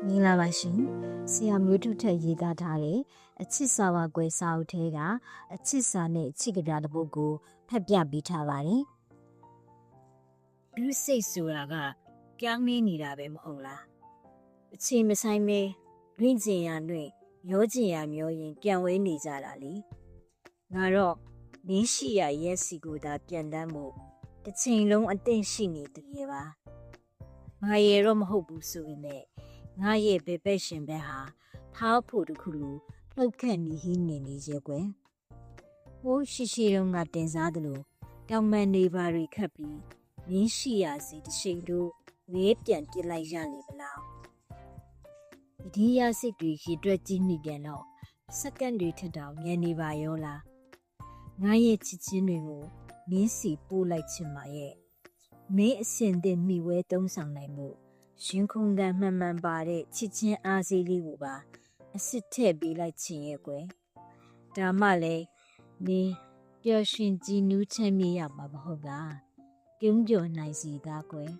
မင်္ဂလာပါရှင်ဆရာမျိုးထုထက်ရေးသားထားတဲ့အချစ်စာဝါကွယ်စာအုပ်ထဲကအချစ်စာနဲ့ချစ်ကရာတစ်ပုဒ်ကိုဖတ်ပြပေးထားပါတယ်လူစိတ်ဆိုတာကပြောင်းနေနေတာပဲမဟုတ်လားအချိန်မဆိုင်ပဲတွင်းကျင်ရတွင်ရောကျင်ရမျောရင်ပြန်ဝဲနေကြတာလေငါတော့မင်းရှိရရဲ့စီကိုသာပြန်တမ်းဖို့တစ်ချိန်လုံးအသင့်ရှိနေတည်းပါငါရဲ့တော့မဟုတ်ဘူးဆိုရင်လည်းငါရဲ့ဘေပဲ့ရှင်ဘက်ဟာဖောက်ဖို့တခုလိုလှုပ်ခတ်နေဟင်းနေရဲ့ကွယ်ဟိုးရှိတုန်းကတင်စားသလိုတောင်မန်နေပါတွေခတ်ပြီးမင်းရှိရစီတစ်ချိန်တို့ဝေးပြန်ပြစ်လိုက်ရလေဗလားဒီရစိတ်တွေရေတွက်ကြည့်မိပြန်တော့စက္ကန့်တွေထက်တောင်ငယ်နေပါရောလားငါရဲ့ချစ်ချင်းတွေကိုမင်းစီပို့လိုက်ချင်ပါရဲ့မင်းအစင်တင်မိဝဲသုံးဆောင်နိုင်မှုရှင်ခုန်ကန်မှန်မှန်ပါတဲ့ချစ်ချင်းအားစီးလေးကိုပါအစ်စ်ထည့်ပေးလိုက်ချင်ရဲ့ကွယ်ဒါမှလည်းမင်းပျော်ရွှင်ကြည်နူးချမ်းမြေ့ရမှာမဟုတ်လားပြုံးပျော်နိုင်စီသားကွယ်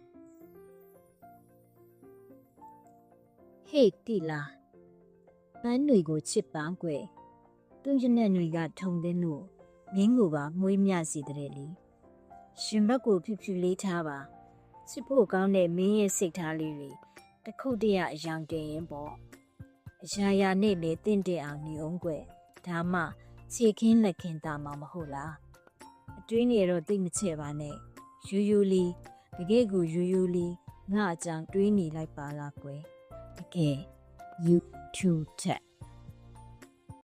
ဟေ့တီလာပန်းတွေကိုချစ်ပန်းကွယ်သူ့ရနဲ့တွေကထုံတဲ့လို့မင်းကိုပါမွေးမြစီတဲ့လေရှင်ဘက်ကိုဖြူဖြူလေးထားပါချစ်ဖို့ကောင်းတဲ့မင်းရဲ့စိတ်ထားလေးတွေတစ်ခုတည်းရအယောင်တင်ရင်ပေါ့အရာရာနဲ့လေတင့်တဲ့အောင်နေအောင်ကွယ်ဒါမှခြေခင်းလက်ခင်းတာမှမဟုတ်လားအတွင်းနေတော့သိမချဲ့ပါနဲ့ယူယူလီတကယ်ကိုယူယူလီငါအကြောင်းတွေးနေလိုက်ပါလားကွယ်တကယ် YouTube ချက်